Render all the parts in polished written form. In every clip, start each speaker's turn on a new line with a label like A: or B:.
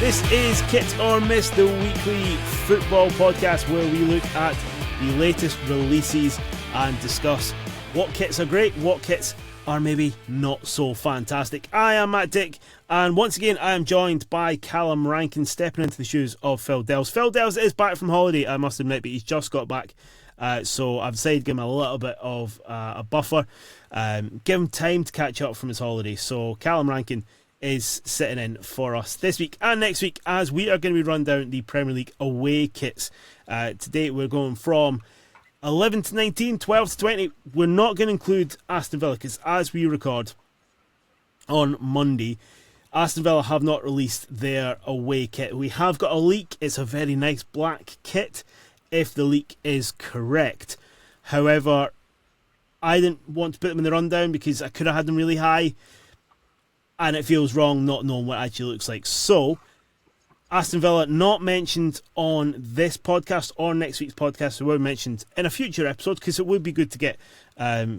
A: This is Kit or Miss, the weekly football podcast where we look at the latest releases and discuss what kits are great, what kits are maybe not so fantastic. I am Matt Dick, and once again I am joined by Calum Rankin, stepping into the shoes of Phil Dells. Phil Dells is back from holiday, I must admit, but he's just got back, so I've decided to give him a little bit of a buffer, give him time to catch up from his holiday. So Calum Rankin is sitting in for us this week and next week, as we are going to be run down the Premier League away kits. Today we're going from 11 to 19, 12 to 20. We're not going to include Aston Villa because as we record on Monday, Aston Villa have not released their away kit. We have got a leak. It's a very nice black kit if the leak is correct. However, I didn't want to put them in the rundown because I could have had them really high and it feels wrong not knowing what it actually looks like. So, Aston Villa not mentioned on this podcast or next week's podcast. They were mentioned in a future episode because it would be good to get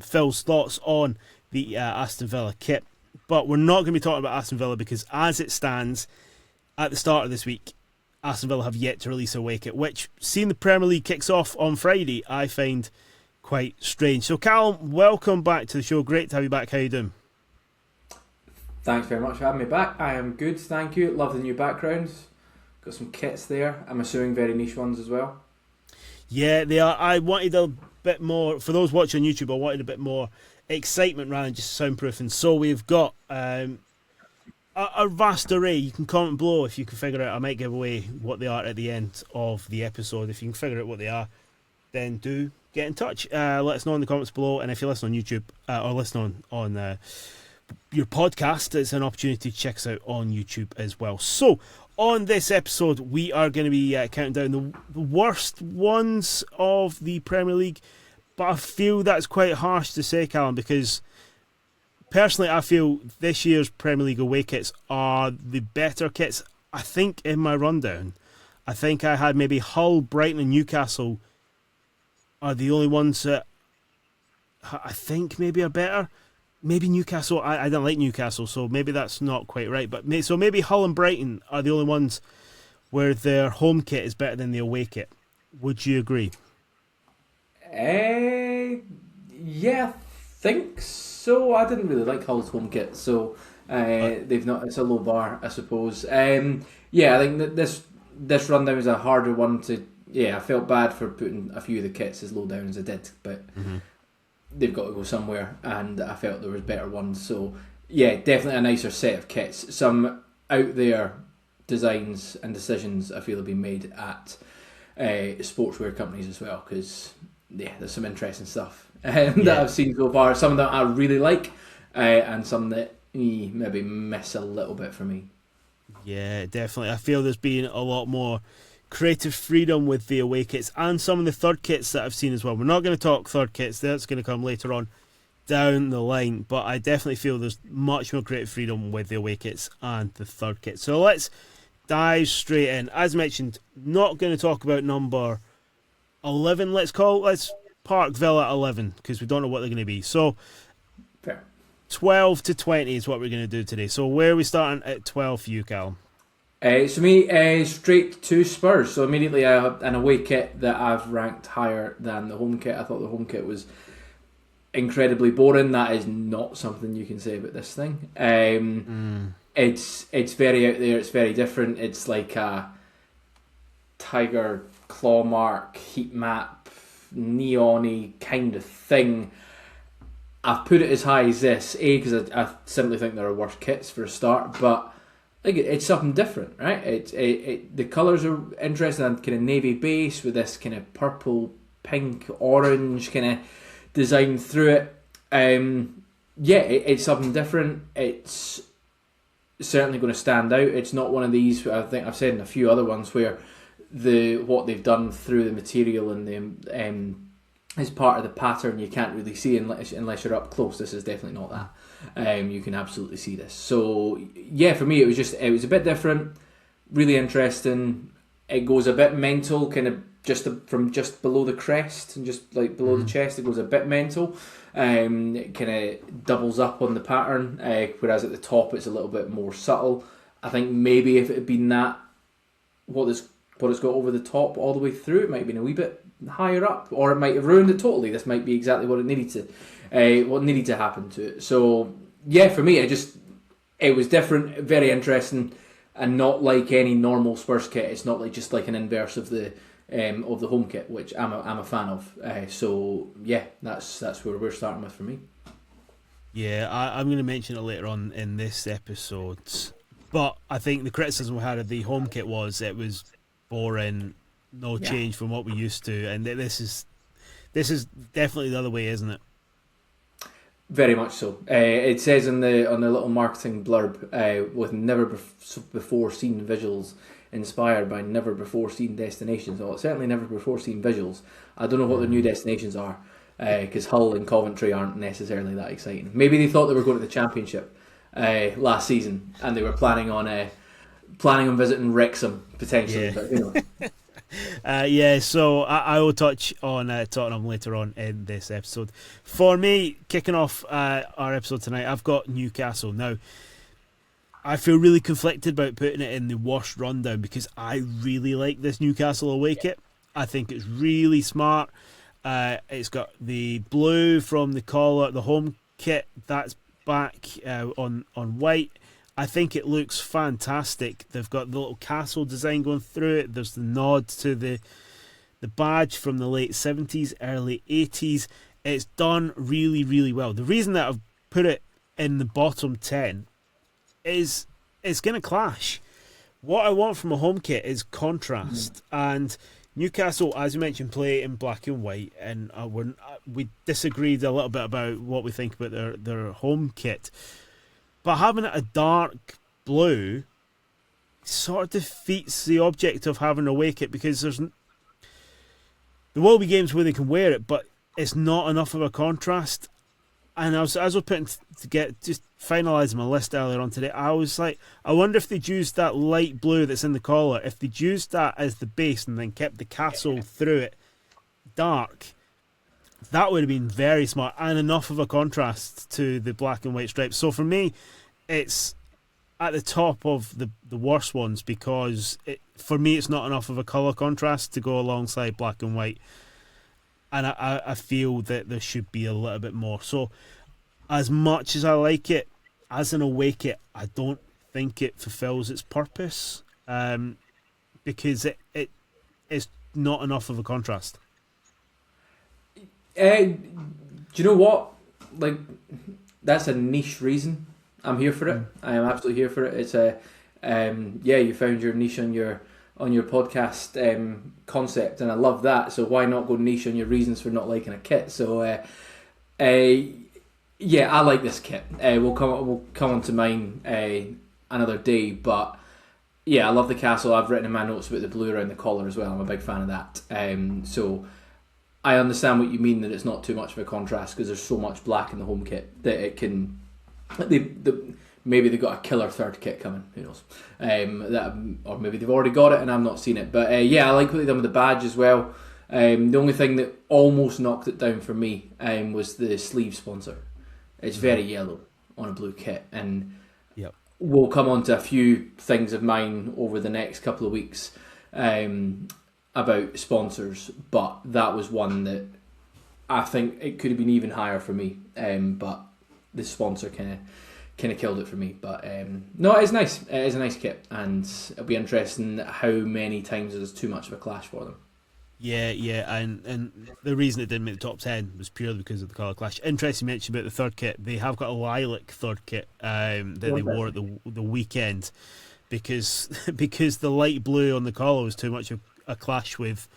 A: Phil's thoughts on the Aston Villa kit. But we're not going to be talking about Aston Villa because as it stands at the start of this week, Aston Villa have yet to release a away kit, which, seeing the Premier League kicks off on Friday, I find quite strange. So Calum, welcome back to the show. Great to have you back. How you doing?
B: Thanks very much for having me back. I am good, thank you. Love the new backgrounds. Got some kits there. I'm assuming very niche ones as well.
A: Yeah, they are. I wanted a bit more, for those watching on YouTube, I wanted a bit more excitement rather than just soundproofing. So we've got a vast array. You can comment below if you can figure out. I might give away what they are at the end of the episode. If you can figure out what they are, then do get in touch. Let us know in the comments below. And if you listen on YouTube or listen on your podcast, it's an opportunity to check us out on YouTube as well. So on this episode we are going to be counting down the worst ones of the Premier League, but I feel that's quite harsh to say, Calum, because personally I feel this year's Premier League away kits are the better kits. I think in my rundown I think I had maybe Hull, Brighton and Newcastle are the only ones that I think maybe are better. Maybe Newcastle, I don't like Newcastle, so maybe that's not quite right. But so maybe Hull and Brighton are the only ones where their home kit is better than the away kit. Would you agree?
B: Yeah, I think so. I didn't really like Hull's home kit, so they've not. It's a low bar, I suppose. Yeah, I think that this rundown is a harder one to. Yeah, I felt bad for putting a few of the kits as low down as I did, but. Mm-hmm. They've got to go somewhere, and I felt there was better ones. So yeah, definitely a nicer set of kits. Some out there designs and decisions I feel have been made at sportswear companies as well, because yeah, there's some interesting stuff that I've seen so far. Some that I really like, and some that maybe miss a little bit for me.
A: Yeah, definitely. I feel there's been a lot more creative freedom with the away kits and some of the third kits that I've seen as well. We're not going to talk third kits, that's going to come later on down the line, but I definitely feel there's much more creative freedom with the away kits and the third kit. So let's dive straight in. As mentioned, not going to talk about number 11, let's park Villa at 11 because we don't know what they're going to be. So
B: fair.
A: 12 to 20 is what we're going to do today. So where are we starting at 12 for you, Calum?
B: So me, straight to Spurs. So immediately I have an away kit that I've ranked higher than the home kit. I thought the home kit was incredibly boring. That is not something you can say about this thing. It's very out there. It's very different. It's like a tiger claw mark, heat map, neon-y kind of thing. I've put it as high as this, because I simply think there are worse kits for a start, but like it's something different, right? The colours are interesting, and kind of navy base with this kind of purple, pink, orange kind of design through it. It's something different. It's certainly going to stand out. It's not one of these, I think I've said in a few other ones, where what they've done through the material and the is part of the pattern you can't really see unless you're up close. This is definitely not that. You can absolutely see this. So yeah, for me it was a bit different, really interesting. It goes a bit mental, kind of from just below the crest and just like below the chest. It goes a bit mental. It kind of doubles up on the pattern, whereas at the top it's a little bit more subtle. I think maybe if it had been that, what it's got over the top all the way through, it might have been a wee bit higher up, or it might have ruined it totally. This might be exactly what it needed to happen to it. So yeah, for me, it was different, very interesting, and not like any normal Spurs kit. It's not like just like an inverse of the home kit, which I'm a fan of. So yeah, that's where we're starting with for me.
A: Yeah, I'm going to mention it later on in this episode, but I think the criticism we had of the home kit was it was boring, no change from what we used to, and this is definitely the other way, isn't it?
B: Very much so. It says on the little marketing blurb, with never before seen visuals inspired by never before seen destinations. Well, certainly never before seen visuals. I don't know what the new destinations are, because Hull and Coventry aren't necessarily that exciting. Maybe they thought they were going to the Championship last season, and they were planning on visiting Wrexham potentially. Yeah. But, you know.
A: So I will touch on Tottenham later on in this episode. For me, kicking off our episode tonight, I've got Newcastle. Now, I feel really conflicted about putting it in the worst rundown because I really like this Newcastle away kit. I think it's really smart. It's got the blue from the collar, the home kit that's back on white. I think it looks fantastic. They've got the little castle design going through it. There's the nod to the badge from the late 70s, early 80s. It's done really, really well. The reason that I've put it in the bottom 10 is it's going to clash. What I want from a home kit is contrast. And Newcastle, as you mentioned, play in black and white. And we disagreed a little bit about what we think about their home kit. But having it a dark blue sort of defeats the object of having a away kit, because there will be games where they can wear it, but it's not enough of a contrast. And as I was putting just finalising my list earlier on today, I was like, I wonder if they'd used that light blue that's in the collar, if they'd used that as the base and then kept the castle through it dark, that would have been very smart and enough of a contrast to the black and white stripes. So for me, it's at the top of the worst ones, because for me it's not enough of a colour contrast to go alongside black and white. And I feel that there should be a little bit more. So as much as I like it, as an away kit, I don't think it fulfills its purpose, because it is not enough of a contrast.
B: Do you know what? Like, that's a niche reason. I'm here for it. I am absolutely here for it. It's you found your niche on your podcast concept, and I love that. So why not go niche on your reasons for not liking a kit? So I like this kit. We'll come on to mine another day, but yeah, I love the castle. I've written in my notes about the blue around the collar as well. I'm a big fan of that. So I understand what you mean, that it's not too much of a contrast, because there's so much black in the home kit that it can. Maybe they've got a killer third kit coming. Who knows? Or maybe they've already got it and I've not seen it. But I like what they've done with the badge as well. The only thing that almost knocked it down for me was the sleeve sponsor. It's very yellow on a blue kit, and we'll come on to a few things of mine over the next couple of weeks about sponsors, but that was one that I think it could have been even higher for me, but the sponsor kind of killed it for me. But no, it's nice. It is a nice kit, and it'll be interesting how many times there's too much of a clash for them.
A: Yeah, and the reason it didn't make the top 10 was purely because of the colour clash. Interesting you mentioned about the third kit. They have got a lilac third kit that they wore at the weekend, because the light blue on the collar was too much of a clash with,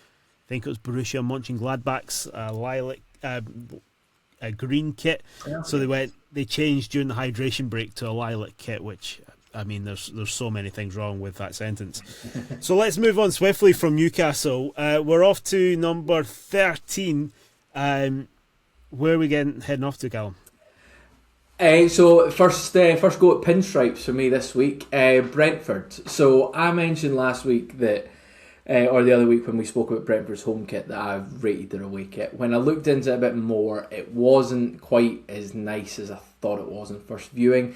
A: I think it was Borussia Mönchengladbach's lilac green kit. Yeah. So they changed during the hydration break to a lilac kit, which, I mean, there's so many things wrong with that sentence. So let's move on swiftly from Newcastle. We're off to number 13. Where are we heading off to, Calum?
B: So first go at pinstripes for me this week. Brentford. So I mentioned last week that, or the other week when we spoke about Brentford's home kit, that I've rated their away kit. When I looked into it a bit more, it wasn't quite as nice as I thought it was in first viewing.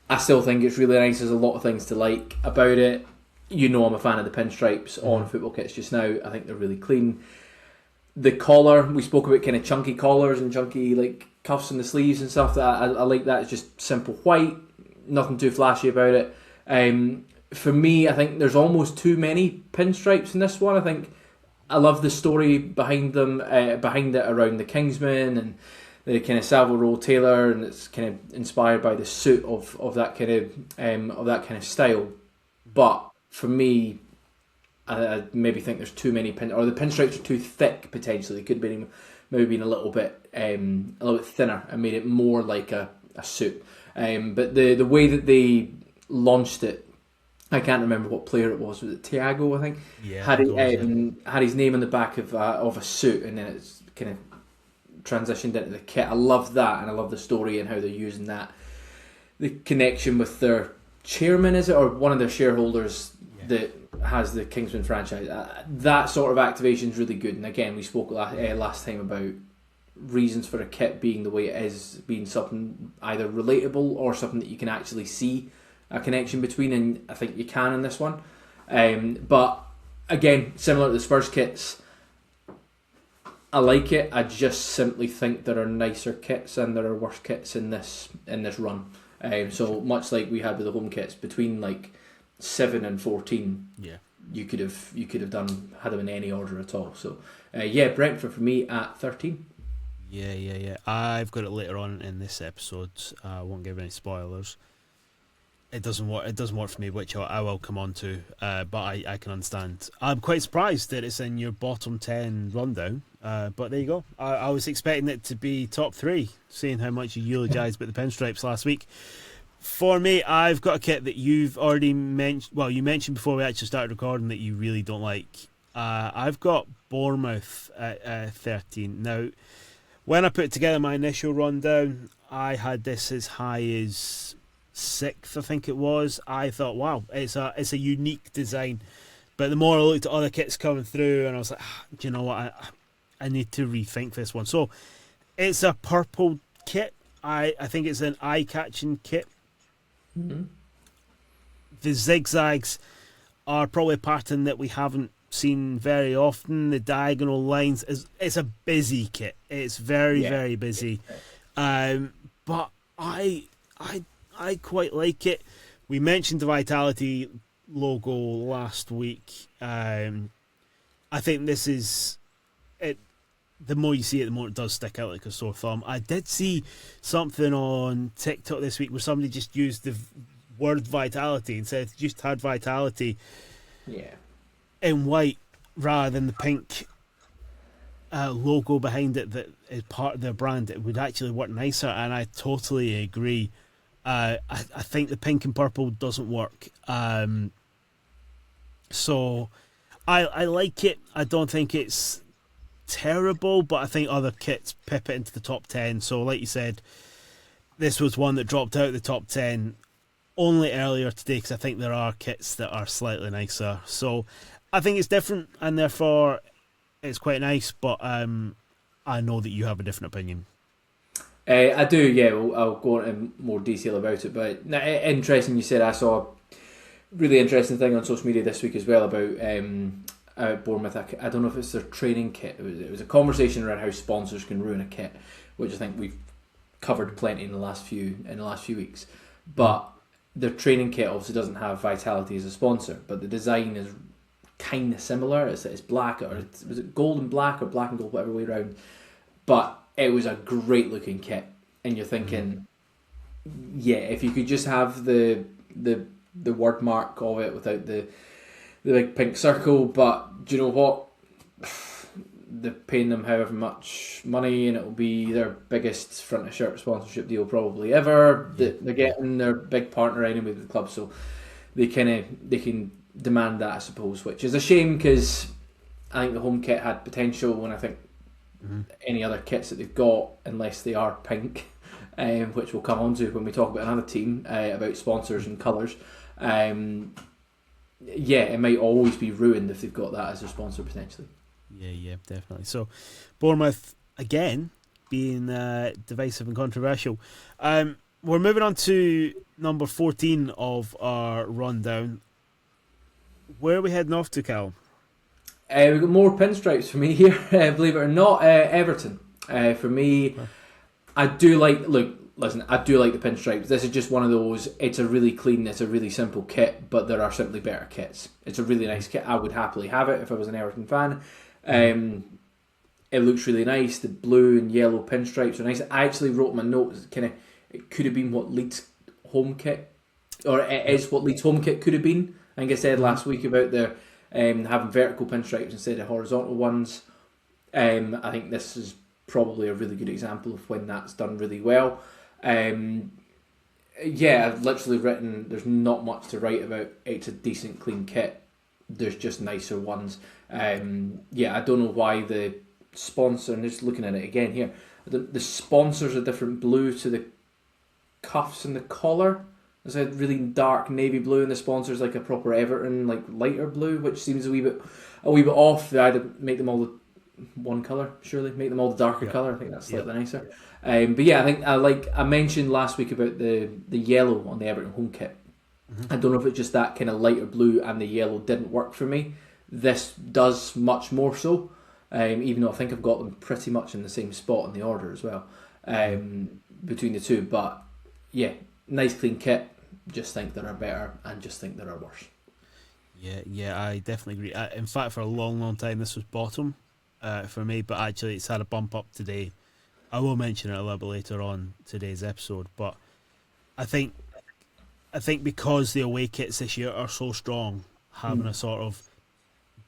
B: I still think it's really nice. There's a lot of things to like about it. You know, I'm a fan of the pinstripes on football kits just now. I think they're really clean. The collar, we spoke about kind of chunky collars and chunky like cuffs in the sleeves and stuff. That I like that. It's just simple white, nothing too flashy about it. For me, I think there's almost too many pinstripes in this one. I think I love the story behind them, behind it around the Kingsman and the kind of Savile Row Taylor, and it's kind of inspired by the suit of that kind of style. But for me, I maybe think there's too many or the pinstripes are too thick potentially. It could be maybe been a little bit thinner and made it more like a suit. But the way that they launched it, I can't remember what player it was. Was it Thiago? I think.
A: Yeah.
B: Had his name on the back of a suit, and then it's kind of transitioned into the kit. I love that, and I love the story and how they're using that. The connection with their chairman, is it, or one of their shareholders that has the Kingsman franchise. That sort of activation is really good. And again, we spoke last time about reasons for a kit being the way it is, being something either relatable or something that you can actually see a connection between, and I think you can in this one. But again, similar to the Spurs kits, I like it. I just simply think there are nicer kits and there are worse kits in this run. So much like we had with the home kits, between like 7 and 14, you could have had them in any order at all. So Brentford for me at 13.
A: Yeah. I've got it later on in this episode. I won't give any spoilers. It doesn't work for me, which I will come on to, but I can understand. I'm quite surprised that it's in your bottom 10 rundown, but there you go. I was expecting it to be top 3, seeing how much you eulogised about the pinstripes last week. For me, I've got a kit that you've already mentioned. Well, you mentioned before we actually started recording that you really don't like. I've got Bournemouth at 13. Now, when I put together my initial rundown, I had this as high as 6th, I think it was. I thought, wow, it's a unique design. But the more I looked at other kits coming through, and I was like, do you know what? I need to rethink this one. So it's a purple kit. I think it's an eye-catching kit.
B: Mm-hmm.
A: The zigzags are probably a pattern that we haven't seen very often. The diagonal lines it's a busy kit. It's very busy. But I quite like it. We mentioned the Vitality logo last week. I think this is it. The more you see it, the more it does stick out like a sore thumb. I did see something on TikTok this week where somebody just used the word Vitality and said just had Vitality in white rather than the pink logo behind it that is part of their brand. It would actually work nicer, and I totally agree. I think the pink and purple doesn't work. So I like it. I don't think it's terrible, but I think other kits pip it into the top 10. So like you said, this was one that dropped out of the top 10 only earlier today, because I think there are kits that are slightly nicer. So I think it's different, and therefore it's quite nice, but I know that you have a different opinion.
B: I do, yeah. I'll go into more detail about it, but interesting you said. I saw a really interesting thing on social media this week as well about Bournemouth. I don't know if it's their training kit. It was a conversation around how sponsors can ruin a kit, which I think we've covered plenty in the last few weeks. But their training kit obviously doesn't have Vitality as a sponsor, but the design is kind of similar. It's black, or was it gold and black, or black and gold, whatever way around. But it was a great looking kit, and you're thinking, if you could just have the word mark of it without the big pink circle. But do you know what? They're paying them however much money, and it'll be their biggest front of shirt sponsorship deal probably ever. They're getting their big partner anyway with the club, so they can demand that, I suppose, which is a shame, because I think the home kit had potential, and I think any other kits that they've got, unless they are pink, which we'll come on to when we talk about another team, about sponsors and colours, it might always be ruined if they've got that as a sponsor potentially.
A: Yeah, definitely. So Bournemouth, again, being divisive and controversial. we're moving on to number 14 of our rundown. Where are we heading off to, Cal?
B: We've got more pinstripes for me here, believe it or not. Everton. For me, I do like. Listen, I do like the pinstripes. This is just one of those. It's a really clean, it's a really simple kit, but there are simply better kits. It's a really nice kit. I would happily have it if I was an Everton fan. It looks really nice. The blue and yellow pinstripes are nice. I actually wrote my notes. It could have been what Leeds home kit, or it is what Leeds home kit could have been. I think I said last week about the having vertical pinstripes instead of horizontal ones. I think this is probably a really good example of when that's done really well. I've literally written, there's not much to write about. It's a decent, clean kit. There's just nicer ones. I don't know why the sponsor, and just looking at it again here, the sponsor's a different blue to the cuffs and the collar. There's a really dark navy blue, and the sponsor's like a proper Everton, like lighter blue, which seems a wee bit off. They either make them all the one colour, surely make them all the darker colour. I think that's slightly nicer. I think I mentioned last week about the yellow on the Everton home kit. I don't know if it's just that kind of lighter blue and the yellow didn't work for me. This does much more so, even though I think I've got them pretty much in the same spot in the order as well, between the two. But yeah, nice clean kit. Just think there are better, and just think there are worse.
A: Yeah, I definitely agree. In fact, for a long, long time, this was bottom for me, but actually it's had a bump up today. I will mention it a little bit later on today's episode, but I think because the away kits this year are so strong, having a sort of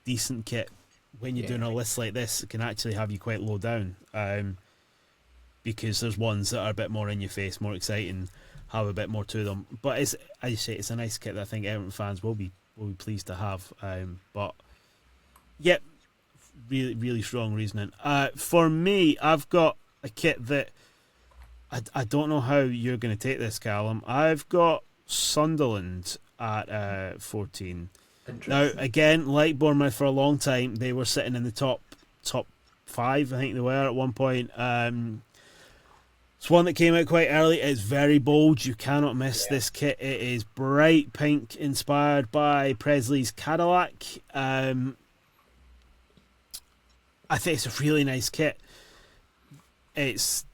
A: decent kit when you're doing a list like this, it can actually have you quite low down, because there's ones that are a bit more in your face, more exciting, have a bit more to them. But as you say, it's a nice kit that I think Everton fans will be pleased to have. But yep, really, really strong reasoning. For me, I've got a kit that I don't know how you're going to take this, Calum. I've got Sunderland at 14. Now, again, like Bournemouth for a long time, they were sitting in the top 5, I think they were at one point. It's one that came out quite early. It's very bold. You cannot miss this kit. It is bright pink, inspired by Presley's Cadillac. I think it's a really nice kit. It's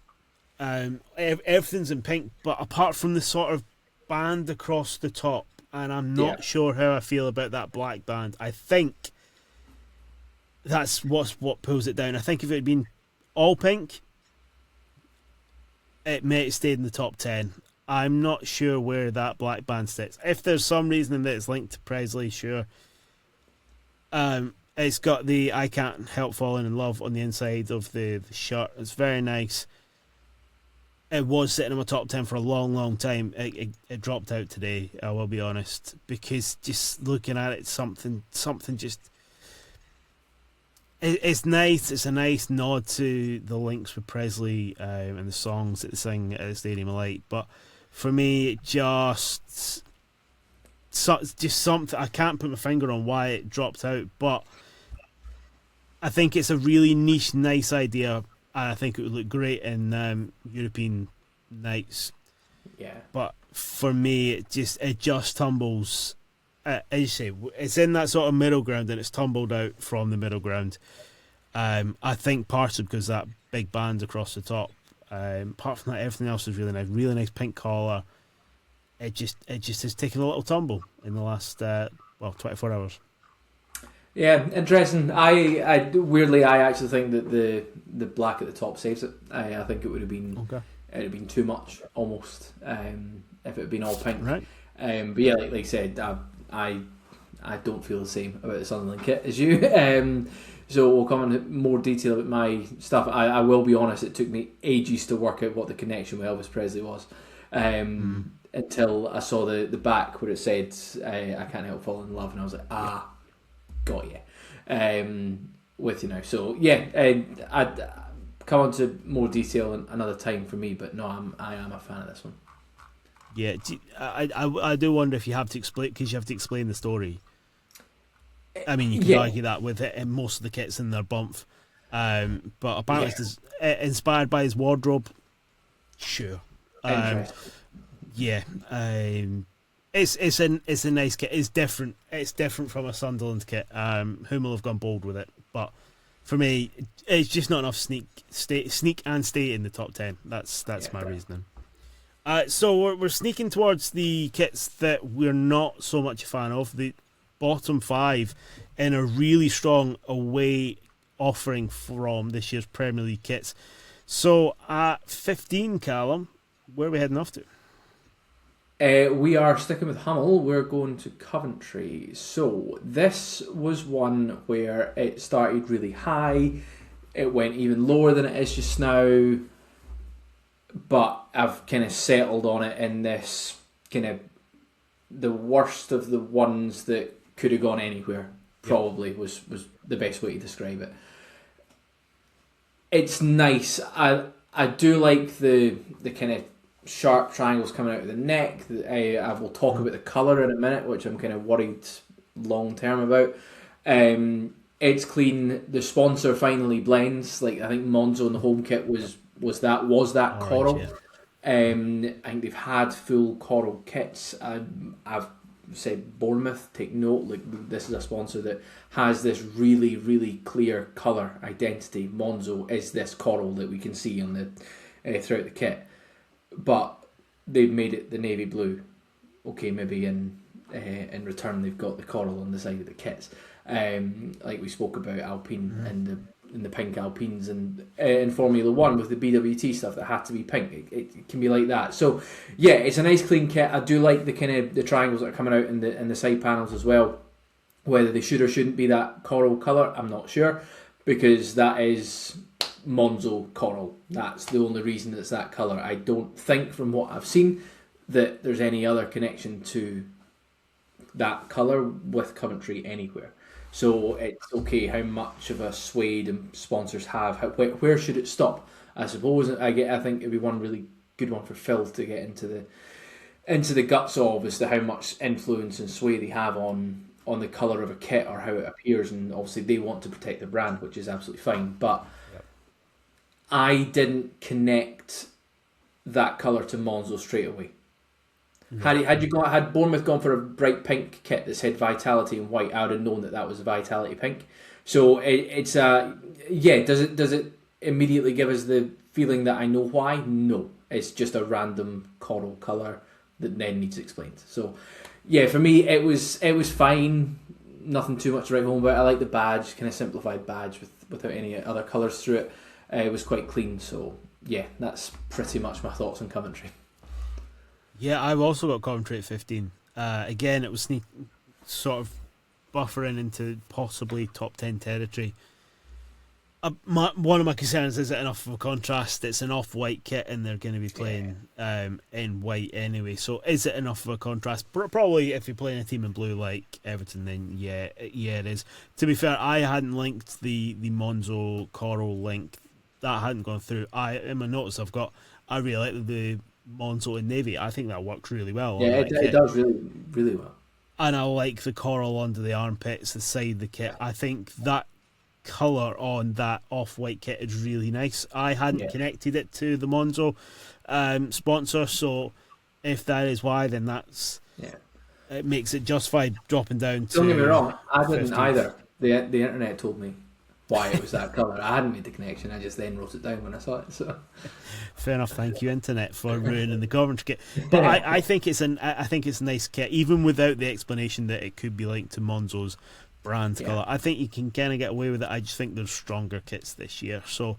A: everything's in pink, but apart from the sort of band across the top, and I'm not sure how I feel about that black band. I think that's what pulls it down. I think if it had been all pink, it may have stayed in the top 10. I'm not sure where that black band sits. If there's some reason that it's linked to Presley, sure. It's got the I Can't Help Falling in Love on the inside of the shirt. It's very nice. It was sitting in my top 10 for a long, long time. It dropped out today, I will be honest, because just looking at it, something just... It's nice. It's a nice nod to the links with Presley and the songs that they sing at the Stadium of Light. But for me, it just something. I can't put my finger on why it dropped out, but I think it's a really niche, nice idea, and I think it would look great in European nights. Yeah. But for me, it just tumbles. As you say, it's in that sort of middle ground, and it's tumbled out from the middle ground. I think partially because that big band across the top. Apart from that, everything else is really nice. Really nice pink collar. It just has taken a little tumble in the last 24 hours.
B: Yeah, interesting. I actually think that the black at the top saves it. I think it would have been too much almost if it had been all pink. Right. But yeah, like I said, I don't feel the same about the Sunderland kit as you. So we'll come into more detail about my stuff. I will be honest, it took me ages to work out what the connection with Elvis Presley was, until I saw the back where it said I Can't Help Falling in Love, and I was like, got you. With you now. So yeah, I'd come on to more detail another time for me, but no, I am a fan of this one.
A: Yeah, I do wonder if you have to explain, because you have to explain the story. I mean, you could argue that with it, and most of the kits in their bump, but apparently it's inspired by his wardrobe. Sure, Yeah, it's a nice kit. It's different. It's different from a Sunderland kit. Hummel have gone bold with it, but for me, it's just not enough sneak and stay in the top 10. That's my reasoning. So we're sneaking towards the kits that we're not so much a fan of. The bottom 5 in a really strong away offering from this year's Premier League kits. So at 15, Callum, where are we heading off to?
B: We are sticking with Hummel. We're going to Coventry. So this was one where it started really high. It went even lower than it is just now. But I've kind of settled on it in this kind of the worst of the ones that could have gone anywhere. Probably was the best way to describe it. It's nice. I do like the kind of sharp triangles coming out of the neck. I will talk about the colour in a minute, which I'm kind of worried long term about. It's clean. The sponsor finally blends. Like I think Monzo in the home kit was that coral.
A: Right,
B: yeah. I think they've had full coral kits. I've said Bournemouth, take note. Like this is a sponsor that has this really, really clear colour identity. Monzo is this coral that we can see on the throughout the kit. But they've made it the navy blue. Okay, maybe in return they've got the coral on the side of the kits. Like we spoke about Alpine and the pink Alpines and in Formula 1 with the BWT stuff that had to be pink. It can be like that. So yeah, it's a nice clean kit. I do like the kind of the triangles that are coming out in the side panels as well. Whether they should or shouldn't be that coral colour, I'm not sure, because that is Monzo coral. That's the only reason it's that colour. I don't think from what I've seen that there's any other connection to that colour with Coventry anywhere. So it's okay how much of a sway sponsors have. Where should it stop? I suppose I think it'd be one really good one for Phil to get into the guts of as to how much influence and sway they have on the colour of a kit or how it appears, and obviously they want to protect the brand, which is absolutely fine. But I didn't connect that colour to Monzo straight away. Had Bournemouth gone for a bright pink kit that said Vitality in white, I would have known that was Vitality pink. So does it immediately give us the feeling that I know why? No, it's just a random coral colour that then needs explained. So yeah, for me it was fine. Nothing too much to write home about. I like the badge, kind of simplified badge without any other colours through it. It was quite clean. So yeah, that's pretty much my thoughts on Coventry.
A: Yeah, I've also got Coventry at 15. Again, it was sort of buffering into possibly top 10 territory. One of my concerns is it enough of a contrast? It's an off-white kit and they're going to be playing in white anyway. So is it enough of a contrast? Probably if you're playing a team in blue like Everton, then yeah, it is. To be fair, I hadn't linked the Monzo Coral link. That hadn't gone through. In my notes I really like the Monzo and navy. I think that works really well.
B: Yeah, it does really, really well.
A: And I like the coral under the armpits, the side of the kit. I think that colour on that off-white kit is really nice. I hadn't connected it to the Monzo sponsor, so if that is why, then it makes it justified dropping down to...
B: Don't get me wrong, I didn't either. The internet told me why it was that colour. I hadn't made the connection, I just then wrote it down when I saw it. So
A: fair enough, thank you internet for ruining the Coventry kit. But I think it's a nice kit, even without the explanation that it could be linked to Monzo's brand colour. I think you can kind of get away with it. I just think there's stronger kits this year. So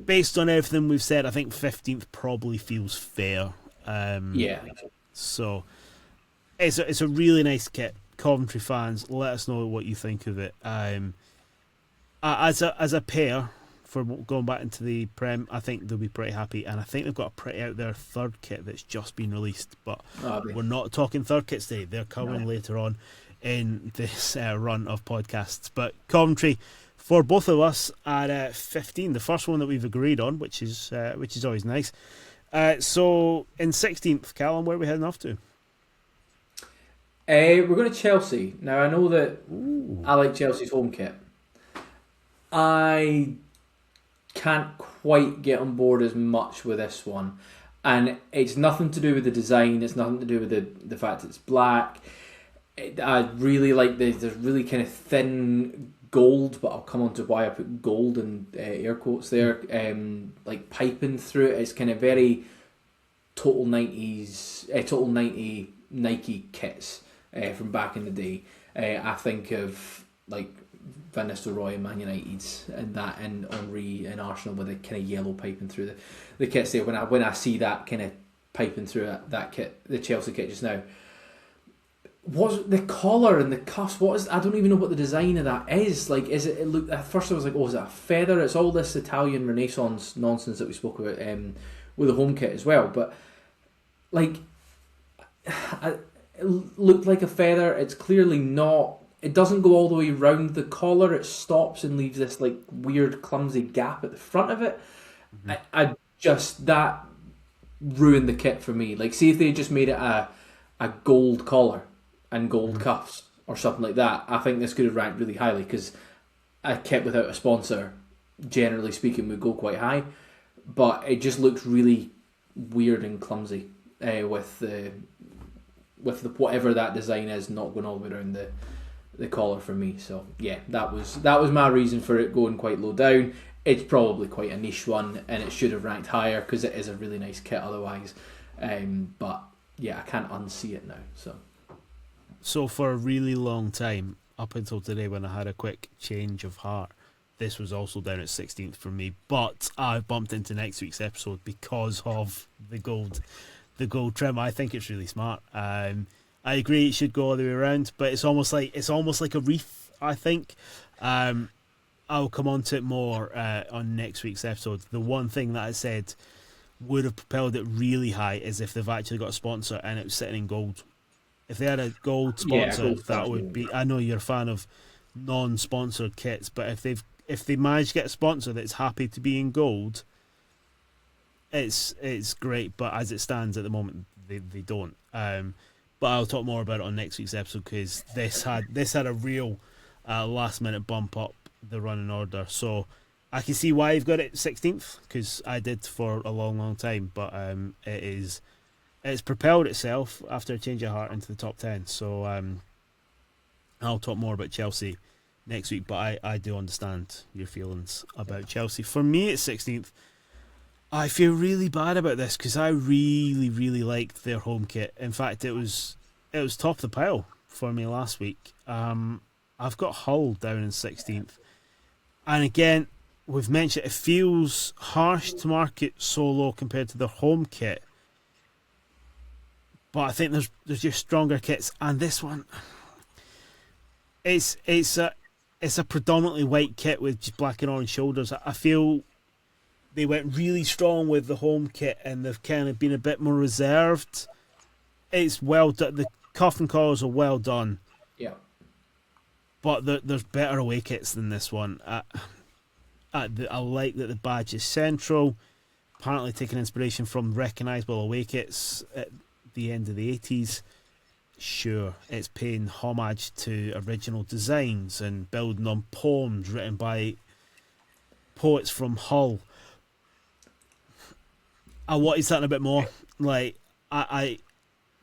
A: based on everything we've said, I think 15th probably feels fair. So it's a really nice kit. Coventry fans, let us know what you think of it. As a pair, for going back into the Prem, I think they'll be pretty happy, and I think they've got a pretty out there third kit that's just been released. But we're not talking third kits today; they're coming later on in this run of podcasts. But Coventry, for both of us at 15, the first one that we've agreed on, which is always nice. So in 16th, Calum, where are we heading off to?
B: We're going to Chelsea. Now I know that I like Chelsea's home kit. I can't quite get on board as much with this one. And it's nothing to do with the design. It's nothing to do with the fact it's black. I really like there's really kind of thin gold, but I'll come on to why I put gold in air quotes there. Like piping through it. It's kind of very total 90 Nike kits from back in the day. I think of like Van Nistelrooy and Man United's and that, and Henry and Arsenal with the kind of yellow piping through the kits there. When I see that kind of piping through that kit, the Chelsea kit just now, what's the collar and the cuffs? What is? I don't even know what the design of that is. Like, is it? It looked at first I was like, oh, is it a feather? It's all this Italian Renaissance nonsense that we spoke about with the home kit as well. But like, it looked like a feather. It's clearly not. It doesn't go all the way around the collar. It stops and leaves this like weird, clumsy gap at the front of it. Mm-hmm. I just that ruined the kit for me. Like, see if they just made it a gold collar and gold cuffs or something like that. I think this could have ranked really highly because a kit without a sponsor, generally speaking, would go quite high. But it just looks really weird and clumsy with the whatever that design is not going all the way around the collar for me. So yeah, that was my reason for it going quite low down. It's probably quite a niche one and it should have ranked higher because it is a really nice kit otherwise. But yeah, I can't unsee it now. So
A: for a really long time, up until today when I had a quick change of heart, this was also down at 16th for me, but I bumped into next week's episode because of the gold trim. I think it's really smart. I agree it should go all the way around, but it's almost like a wreath, I think. I'll come on to it more on next week's episode. The one thing that I said would have propelled it really high is if they've actually got a sponsor and it was sitting in gold. If they had a gold sponsor, that would be. I know you're a fan of non-sponsored kits, but if they manage to get a sponsor that's happy to be in gold, it's great. But as it stands at the moment, they don't. But I'll talk more about it on next week's episode because this had a real last minute bump up the running order. So I can see why you've got it 16th because I did for a long time. But it's propelled itself after a change of heart into the top 10. So I'll talk more about Chelsea next week. But I do understand your feelings about Chelsea. For me, it's 16th. I feel really bad about this because I really, really liked their home kit. In fact, it was top of the pile for me last week. I've got Hull down in 16th. And again, we've mentioned it feels harsh to mark it so low compared to their home kit. But I think there's just stronger kits. And this one, it's a predominantly white kit with just black and orange shoulders. I feel they went really strong with the home kit and they've kind of been a bit more reserved. It's well done. The cuff and collars are well done.
B: Yeah.
A: But there's better away kits than this one. I like that the badge is central. Apparently taking inspiration from recognisable away kits at the end of the 80s. Sure, it's paying homage to original designs and building on poems written by poets from Hull. I wanted something a bit more. Like I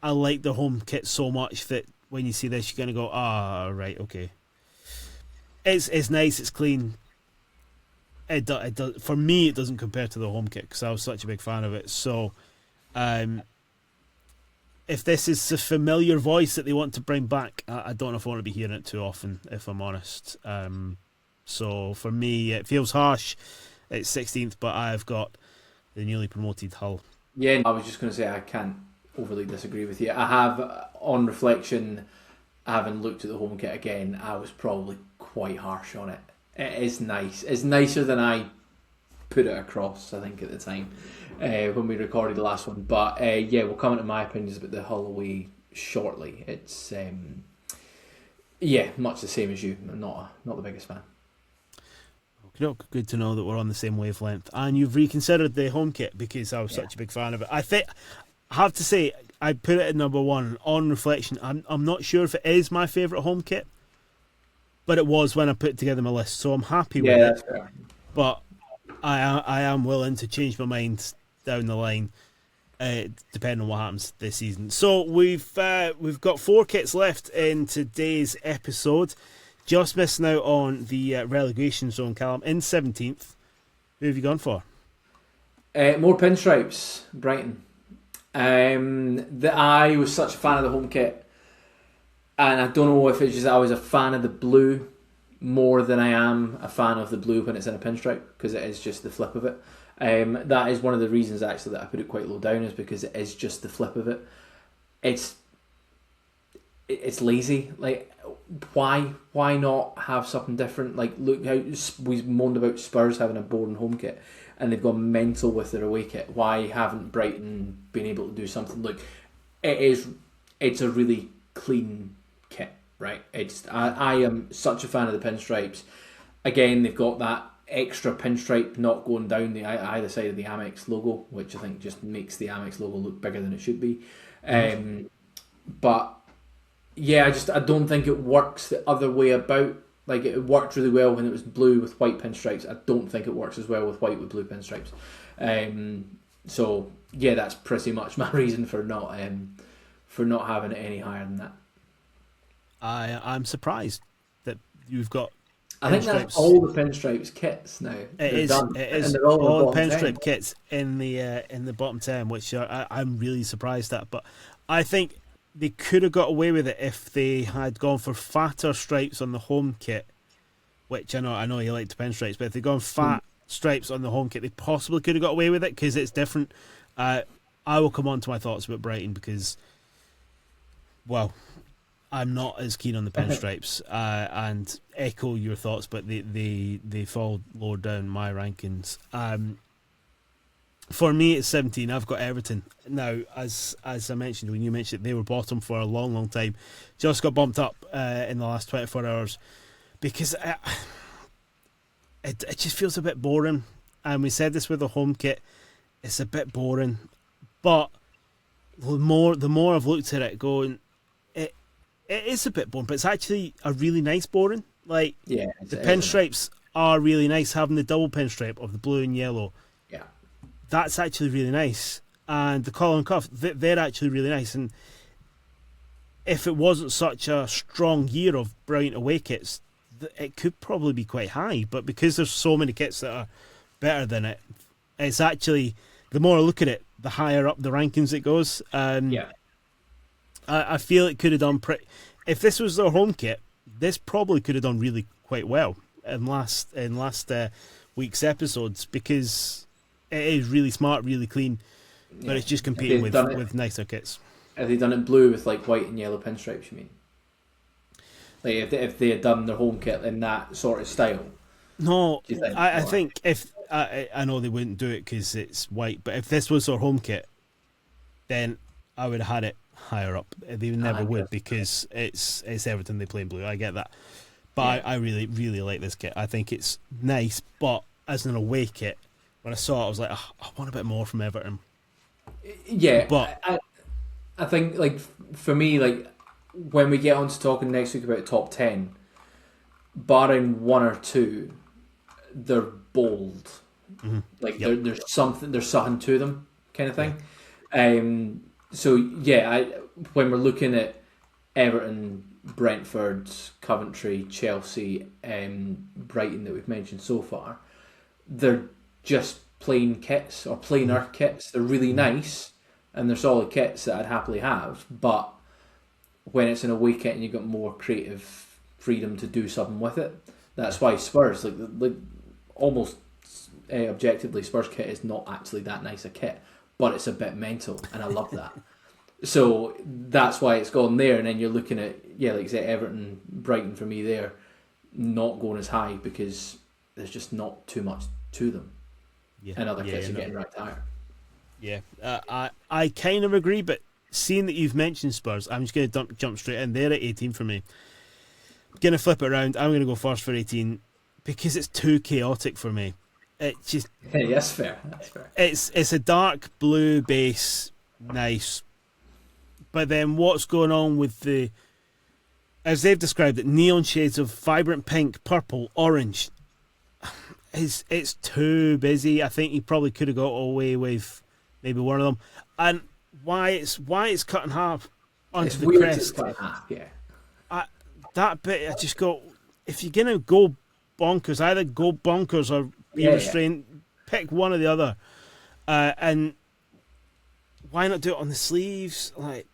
A: like the home kit so much that when you see this, you're gonna go, right, okay. It's nice, it's clean. It does for me. It doesn't compare to the home kit because I was such a big fan of it. So, if this is the familiar voice that they want to bring back, I don't know if I want to be hearing it too often, if I'm honest. So for me, it feels harsh. It's 16th, but I've got the newly promoted Hull.
B: Yeah, I was just going to say I can't overly disagree with you. I have, on reflection, having looked at the home kit again, I was probably quite harsh on it. It is nice. It's nicer than I put it across, I think, at the time when we recorded the last one. But yeah, we'll come into my opinions about the Hull away shortly. It's much the same as you. I'm not the biggest fan.
A: Good to know that we're on the same wavelength. And you've reconsidered the home kit because I was such a big fan of it. I have to say, I put it at number one. On reflection, I'm not sure if it is my favourite home kit, but it was when I put together my list, so I'm happy with it. Fair. But I am willing to change my mind down the line. depending on what happens this season. So we've got 4 kits left in today's episode. Just missing out on the relegation zone, Calum, in 17th. Who have you gone for?
B: More pinstripes, Brighton. I was such a fan of the home kit, and I don't know if it's just I was a fan of the blue more than I am a fan of the blue when it's in a pinstripe, because it is just the flip of it. That is one of the reasons actually that I put it quite low down, is because it is just the flip of it. It's lazy. Like, why not have something different? Like, look how we moaned about Spurs having a boring home kit, and they've gone mental with their away kit. Why haven't Brighton been able to do something? Look, it's a really clean kit, right? I am such a fan of the pinstripes. Again, they've got that extra pinstripe not going down the either side of the Amex logo, which I think just makes the Amex logo look bigger than it should be. But yeah, I don't think it works the other way about. Like, it worked really well when it was blue with white pinstripes. I don't think it works as well with white with blue pinstripes. So yeah, that's pretty much my reason for not having it any higher than that.
A: I'm surprised that you've got.
B: I think that's all the pinstripes kits now.
A: It is all pinstripe kits in the bottom 10, which I'm really surprised at. But I think they could have got away with it if they had gone for fatter stripes on the home kit, which I know you like the pinstripes, but if they'd gone fat stripes on the home kit, they possibly could have got away with it because it's different. I will come on to my thoughts about Brighton because, well, I'm not as keen on the pinstripes and echo your thoughts, but they fall lower down my rankings. For me, it's 17. I've got Everton. Now, as I mentioned, when you mentioned it, they were bottom for a long, long time. Just got bumped up in the last 24 hours because it just feels a bit boring. And we said this with the home kit. It's a bit boring. But the more I've looked at it going, it is a bit boring, but it's actually a really nice boring. Like,
B: yeah,
A: the pinstripes are really nice, having the double pinstripe of the blue and yellow.
B: Yeah.
A: That's actually really nice. And the collar and cuff, they're actually really nice. And if it wasn't such a strong year of brilliant away kits, it could probably be quite high. But because there's so many kits that are better than it, it's actually, the more I look at it, the higher up the rankings it goes.
B: Yeah.
A: I feel it could have done pretty. If this was their home kit, this probably could have done really quite well in last week's episodes, because it is really smart, really clean, but it's just competing with nicer kits.
B: Have they done it blue with like white and yellow pinstripes? You mean? Like, if they had done their home kit in that sort of style?
A: No, I think if I know they wouldn't do it because it's white, but if this was their home kit, then I would have had it higher up. They never would, because it's Everton, they play in blue. I get that, but yeah. I really, really like this kit. I think it's nice, but as an away kit, when I saw it, I was like, I want a bit more from Everton.
B: Yeah,
A: but
B: I think, like, for me, like, when we get on to talking next week about top 10, barring one or two, they're bold.
A: Mm-hmm.
B: Like, there's something to them, kind of thing. So yeah, when we're looking at Everton, Brentford, Coventry, Chelsea, Brighton that we've mentioned so far, they're just plain kits or plainer kits. They're really nice and they're solid kits that I'd happily have. But when it's an away kit and you've got more creative freedom to do something with it, that's why Spurs, like almost objectively, Spurs kit is not actually that nice a kit, but it's a bit mental, and I love that. So that's why it's gone there. And then you're looking at, like I say, Everton, Brighton for me there, not going as high because there's just not too much to them. Yeah. And other kits are getting ranked higher. Yeah,
A: I kind of agree, but seeing that you've mentioned Spurs, I'm just going to jump straight in. They're at 18 for me. I'm going to flip it around. I'm going to go first for 18 because it's too chaotic for me. It just...
B: Hey, that's fair. That's fair.
A: It's a dark blue base, nice. But then what's going on with the, as they've described it, neon shades of vibrant pink, purple, orange. It's too busy. I think he probably could have got away with maybe one of them. and why it's cut in half onto
B: It's
A: the
B: weird
A: crest.
B: it's cut in half, yeah.
A: That bit, I just go, if you're gonna go bonkers, either go bonkers or be restrained. Pick one or the other, and why not do it on the sleeves? Like,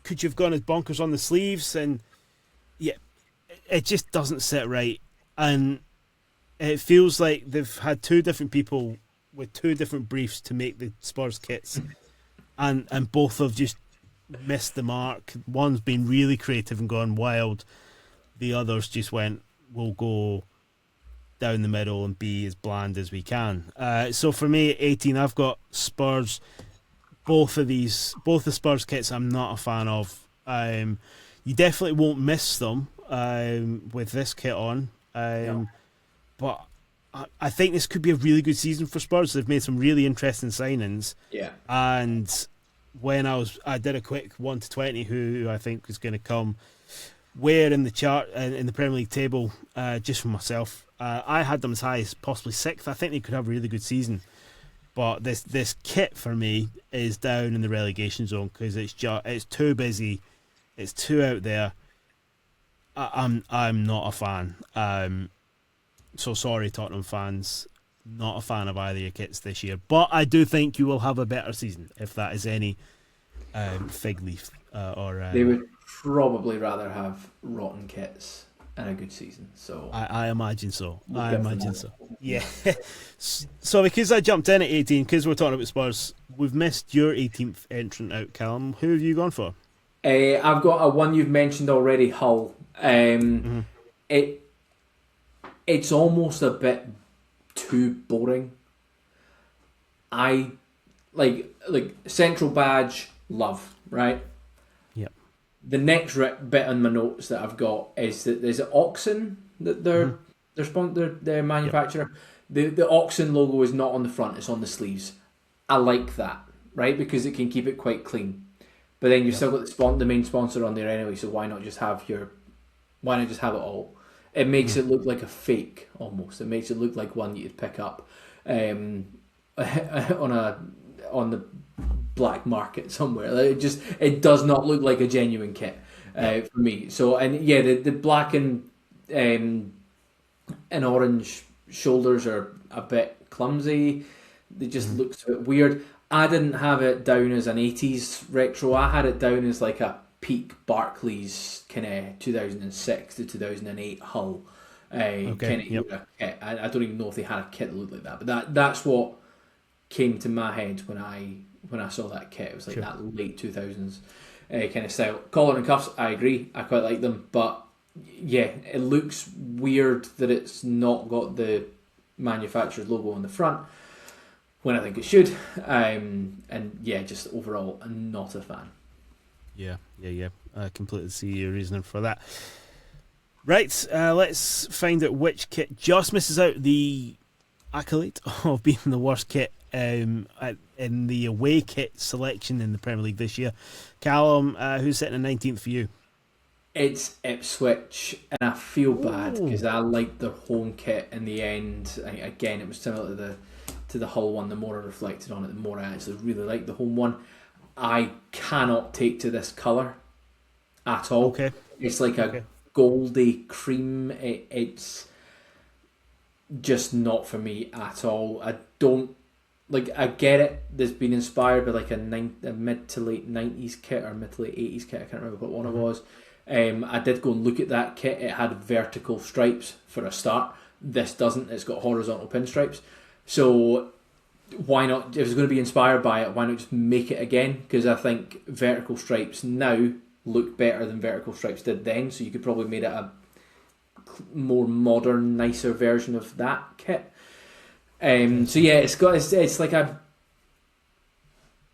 A: could you have gone as bonkers on the sleeves? And yeah, it just doesn't sit right, and it feels like they've had two different people with two different briefs to make the Spurs kits, and both have just missed the mark. One's been really creative and gone wild. The others just went, we'll go down the middle and be as bland as we can. So for me, 18, I've got Spurs. Both the Spurs kits I'm not a fan of. You definitely won't miss them with this kit on. But I think this could be a really good season for Spurs. They've made some really interesting signings.
B: Yeah.
A: And when I did a quick 1 to 20 who I think is going to come where in the chart in the Premier League table, just for myself, I had them as high as possibly 6th. I think they could have a really good season, but this kit for me is down in the relegation zone because it's too busy, it's too out there. I'm not a fan. So sorry, Tottenham fans, not a fan of either your kits this year. But I do think you will have a better season if that is any fig leaf or.
B: They would probably rather have rotten kits and a good season. So
A: I imagine so. I imagine so. Yeah. So because I jumped in at 18, because we're talking about Spurs, we've missed your 18th entrant out, Calum. Who have you gone for?
B: I've got a one you've mentioned already, Hull. It's almost a bit too boring. I like central badge, love, right?
A: Yep.
B: The next bit on my notes that I've got is that there's an Oxen that their manufacturer. Yep. The Oxen logo is not on the front; it's on the sleeves. I like that, right? Because it can keep it quite clean. But then you've still got the main sponsor on there anyway. So why not just have it all? It makes it look like a fake almost. It makes it look like one you'd pick up on the black market somewhere. Like it does not look like a genuine kit for me. So the black and orange shoulders are a bit clumsy. They just look a bit weird. I didn't have it down as an 80s retro. I had it down as like a peak Barclays kind of 2006 to 2008 Hull kind of kit. I don't even know if they had a kit that looked like that, but that's what came to my head when I saw that kit. It was like that late 2000s kind of style. Collar and cuffs, I agree. I quite like them, but yeah, it looks weird that it's not got the manufacturer's logo on the front when I think it should. And yeah, just overall, I'm not a fan.
A: Yeah. I completely see your reasoning for that. Right, let's find out which kit just misses out the accolade of being the worst kit in the away kit selection in the Premier League this year. Calum, who's sitting in 19th for you?
B: It's Ipswich, and I feel bad because I liked their home kit in the end. Again, it was similar to the Hull one. The more I reflected on it, the more I actually really liked the home one. I cannot take to this colour at all.
A: Okay.
B: It's like a goldy cream. It's just not for me at all. I don't like. I get it. There's been inspired by like a mid to late 90s kit or mid to late 80s kit. I can't remember what one it was. I did go and look at that kit. It had vertical stripes for a start. This doesn't. It's got horizontal pinstripes. So why not? If it's going to be inspired by it, why not just make it again? Because I think vertical stripes now look better than vertical stripes did then. So you could probably made it a more modern, nicer version of that kit. So yeah, it's like a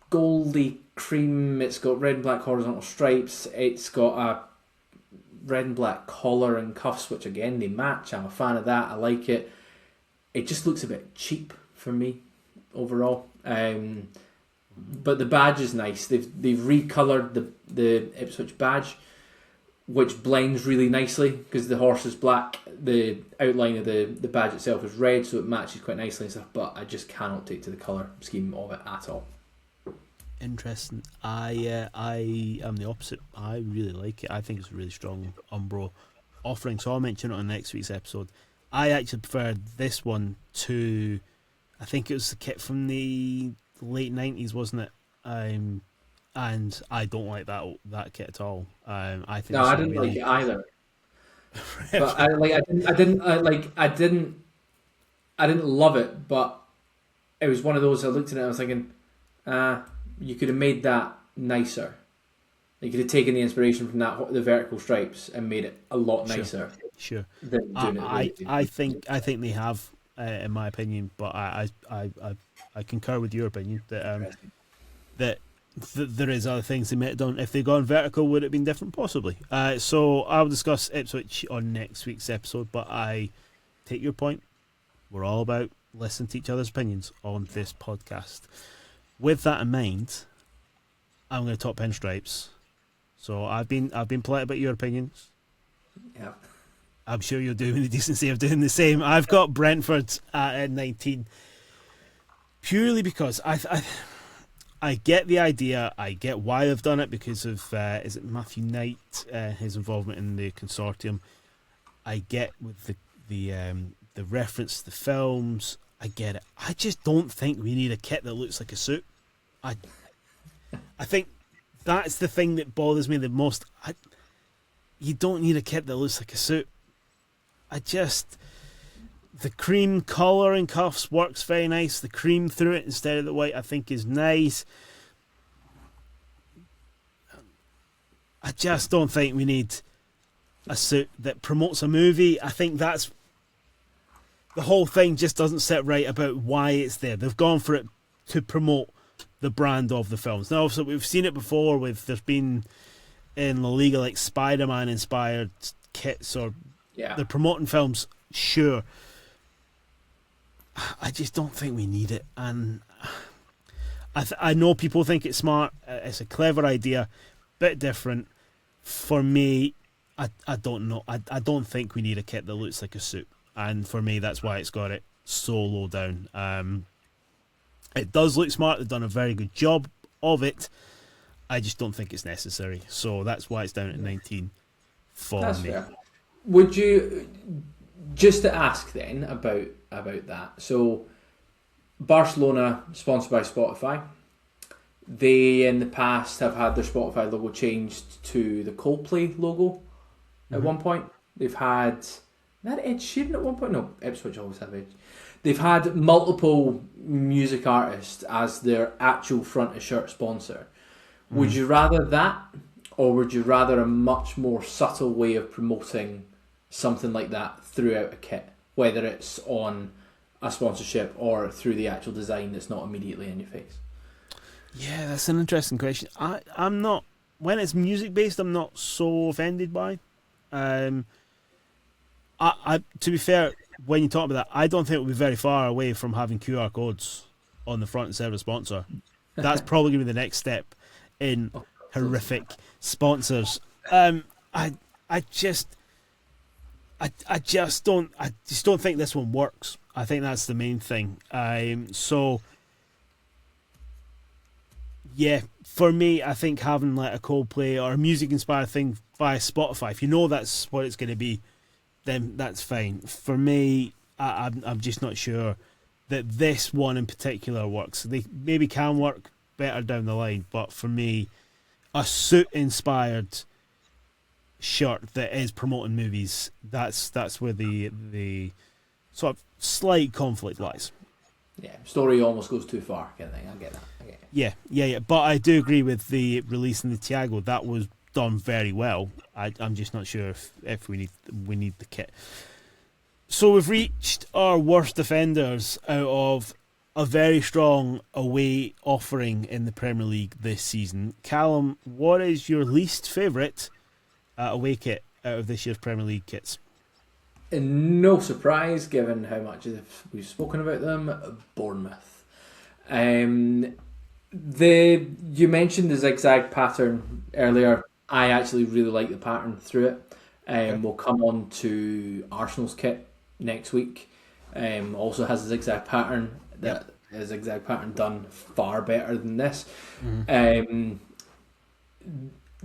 B: goldy cream. It's got red and black horizontal stripes. It's got a red and black collar and cuffs, which again they match. I'm a fan of that. I like it. It just looks a bit cheap for me overall. But the badge is nice. They've recolored the Ipswich badge, which blends really nicely because the horse is black. The outline of the badge itself is red, so it matches quite nicely and stuff. But I just cannot take to the colour scheme of it at all.
A: Interesting. I am the opposite. I really like it. I think it's a really strong Umbro offering. So I'll mention it on next week's episode. I actually prefer this one to. I think it was the kit from the late 90s, wasn't it? And I don't like that kit at all. I think
B: No,
A: this
B: I
A: is
B: didn't like
A: really.
B: it either. But I didn't love it. But it was one of those. I looked at it, and I was thinking, you could have made that nicer. You could have taken the inspiration from the vertical stripes and made it a lot nicer.
A: Sure.
B: Than doing
A: I think they have, in my opinion, but I concur with your opinion that there is other things they might have done. If they'd gone vertical, would it have been different? Possibly. So I'll discuss Ipswich on next week's episode, but I take your point. We're all about listening to each other's opinions on this podcast. With that in mind, I'm going to talk pinstripes. So I've been polite about your opinions.
B: Yeah.
A: I'm sure you're doing the decency of doing the same. I've got Brentford at 19, purely because I get the idea. I get why they've done it because of is it Matthew Knight, his involvement in the consortium. I get with the reference to the films. I get it. I just don't think we need a kit that looks like a suit. I think that's the thing that bothers me the most. You don't need a kit that looks like a suit. The cream collar and cuffs works very nice. The cream through it instead of the white, I think, is nice. I just don't think we need a suit that promotes a movie. I think that's the whole thing just doesn't sit right about why it's there. They've gone for it to promote the brand of the films. Now, obviously, we've seen it before there's been in La Liga like Spider-Man inspired kits or they're promoting films, sure. I just don't think we need it, and I know people think it's smart. It's a clever idea, bit different. For me, I don't know. I don't think we need a kit that looks like a suit, and for me, that's why it's got it so low down. It does look smart. They've done a very good job of it. I just don't think it's necessary, so that's why it's down at 19 for
B: That's
A: me.
B: Fair. Would you, just to ask then about that? So, Barcelona sponsored by Spotify. They in the past have had their Spotify logo changed to the Coldplay logo. At one point, they've had Ed Sheeran at one point. No, Ipswich always have Ed. They've had multiple music artists as their actual front of shirt sponsor. Would you rather that, or would you rather a much more subtle way of promoting something like that throughout a kit, whether it's on a sponsorship or through the actual design that's not immediately in your face?
A: Yeah, that's an interesting question. I'm not, when it's music based, I'm not so offended by. To be fair, when you talk about that, I don't think it'll be very far away from having QR codes on the front instead of a sponsor. That's probably going to be the next step in horrific sponsors. I just don't think this one works. I think that's the main thing. So yeah, for me, I think having like a Coldplay or a music inspired thing via Spotify, if you know that's what it's going to be, then that's fine. For me, I'm just not sure that this one in particular works. They maybe can work better down the line, but for me, a suit inspired shirt that is promoting movies, that's where the sort of slight conflict lies.
B: Yeah, story almost goes too far, kind of thing. I get that.
A: Yeah. But I do agree with the releasing the Thiago. That was done very well. I'm just not sure if we need the kit. So we've reached our worst defenders out of a very strong away offering in the Premier League this season. Calum, what is your least favourite away kit out of this year's Premier League kits?
B: And no surprise, given how much we've spoken about them, Bournemouth. You mentioned the zigzag pattern earlier. I actually really like the pattern through it. We'll come on to Arsenal's kit next week. Also has a zigzag pattern that a zigzag pattern done far better than this.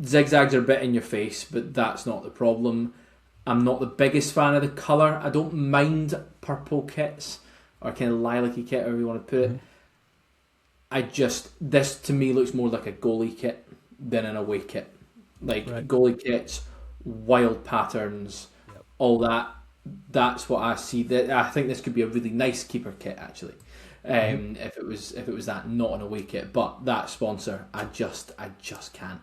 B: Zigzags are a bit in your face, but that's not the problem. I'm not the biggest fan of the colour. I don't mind purple kits or kind of lilac-y kit, however you want to put it. This to me looks more like a goalie kit than an away kit. Goalie kits, wild patterns, all that. That's what I see. I think this could be a really nice keeper kit actually. If it was that, not an away kit, but that sponsor, I just can't.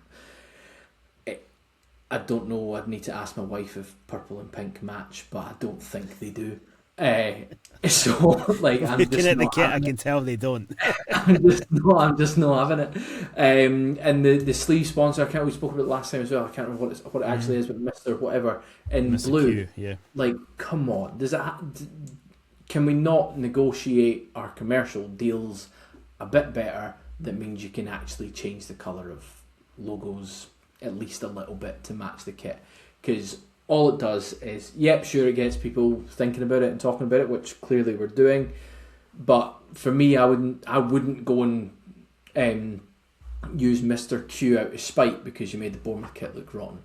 B: I don't know. I'd need to ask my wife if purple and pink match, but I don't think they do. So like, I'm
A: looking
B: just
A: at the
B: not
A: kit, I
B: having
A: can
B: it.
A: tell they don't.
B: I'm just not having it. And the sleeve sponsor, we spoke about it last time as well. I can't remember what it actually is, but Mister whatever in
A: Mr.
B: blue.
A: Q, yeah.
B: Like, come on, can we not negotiate our commercial deals a bit better? That means you can actually change the colour of logos at least a little bit to match the kit, because all it does is, sure, it gets people thinking about it and talking about it, which clearly we're doing, but for me, I wouldn't go and use Mr. Q out of spite because you made the Bournemouth kit look rotten.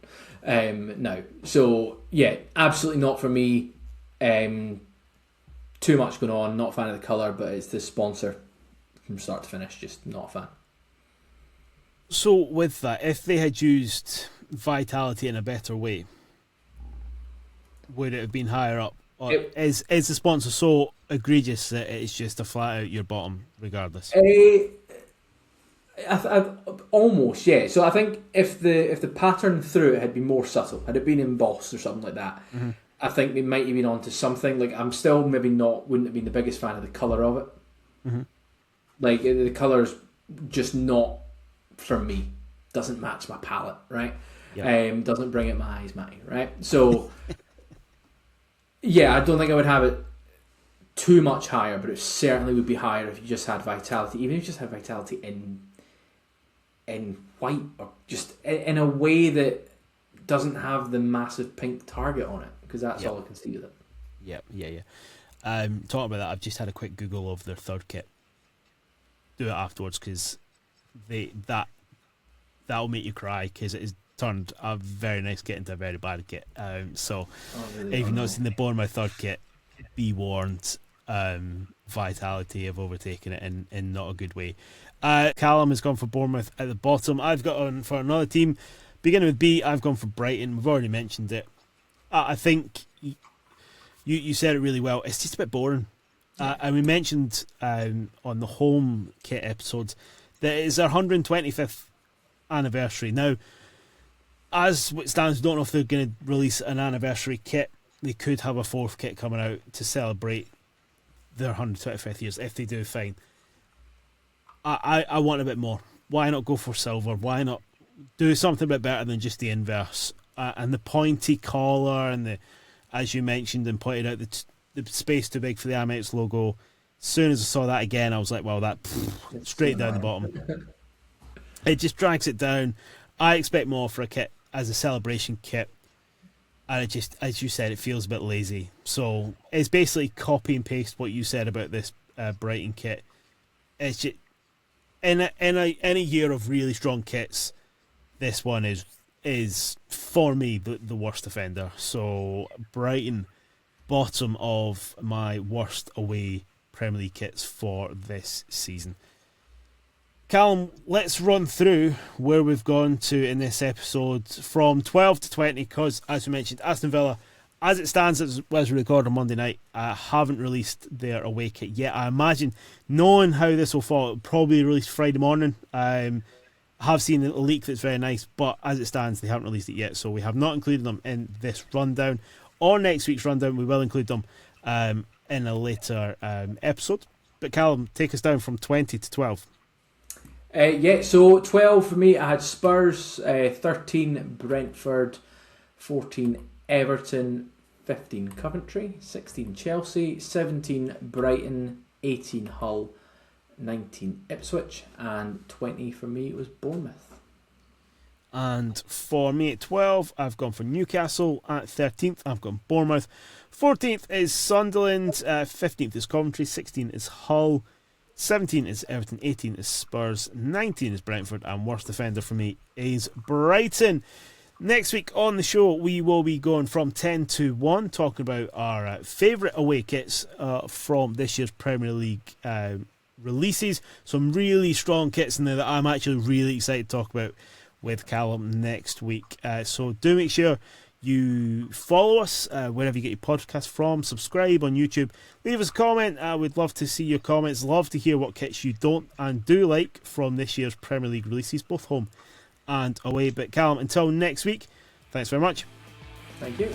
B: Now, so yeah, absolutely not for me. Too much going on, not a fan of the colour, but it's the sponsor from start to finish, just not a fan.
A: So with that, if they had used Vitality in a better way, would it have been higher up? Or is the sponsor so egregious that it's just a flat out your bottom regardless?
B: Almost, yeah. So I think if the pattern through it had been more subtle, had it been embossed or something like that, I think they might have been onto something. Like, I'm still wouldn't have been the biggest fan of the colour of it. Like, the colour's just not for me. Doesn't match my palette, right? Yep. Doesn't bring out my eyes, Matty, right? So yeah, I don't think I would have it too much higher, but it certainly would be higher if you just had Vitality. Even if you just had Vitality in white, or just in a way that doesn't have the massive pink target on it, because that's all I can see with it.
A: Yeah. Talking about that, I've just had a quick Google of their third kit. Do it afterwards, because that'll make you cry, because it has turned a very nice kit into a very bad kit. So if you've not seen the Bournemouth third kit, be warned. Vitality have overtaken it in not a good way. Calum has gone for Bournemouth at the bottom. I've got on for another team beginning with B. I've gone for Brighton. We've already mentioned it. I think you said it really well. It's just a bit boring. And we mentioned on the home kit episode that it is their 125th anniversary. Now, as it stands, we don't know if they're going to release an anniversary kit. They could have a fourth kit coming out to celebrate their 125th years. If they do, fine. I want a bit more. Why not go for silver? Why not do something a bit better than just the inverse? And the pointy collar and the, as you mentioned and pointed out, the space too big for the Amex logo. As soon as I saw that again, I was like, well, straight down the bottom. It just drags it down. I expect more for a kit as a celebration kit. And it just, as you said, it feels a bit lazy. So it's basically copy and paste what you said about this Brighton kit. It's just, in a year of really strong kits, this one is for me the worst offender. So Brighton, bottom of my worst away Premier League kits for this season. Calum, let's run through where we've gone to in this episode from 12 to 20, because, as we mentioned, Aston Villa, as it stands as we record on Monday night, haven't released their away kit yet. I imagine, knowing how this will fall, it'll probably release Friday morning. I have seen a leak that's very nice, but as it stands, they haven't released it yet, so we have not included them in this rundown. Or next week's rundown, we will include them in a later episode. But Calum, take us down from 20 to 12.
B: So 12 for me, I had Spurs, 13 Brentford, 14 Everton, 15 Coventry, 16 Chelsea, 17 Brighton, 18 Hull, 19 Ipswich, and 20 for me was Bournemouth.
A: And for me at 12, I've gone for Newcastle. At 13th, I've gone Bournemouth. 14th is Sunderland. 15th is Coventry. 16th is Hull. 17 is Everton, 18 is Spurs, 19 is Brentford, and worst defender for me is Brighton. Next week on the show, we will be going from 10 to 1, talking about our favourite away kits from this year's Premier League releases. Some really strong kits in there that I'm actually really excited to talk about with Calum next week. So do make sure you follow us wherever you get your podcast from. Subscribe on YouTube. Leave us a comment. I would love to see your comments. Love to hear what kits you don't and do like from this year's Premier League releases, both home and away. But Calum, until next week, thanks very much.
B: Thank you.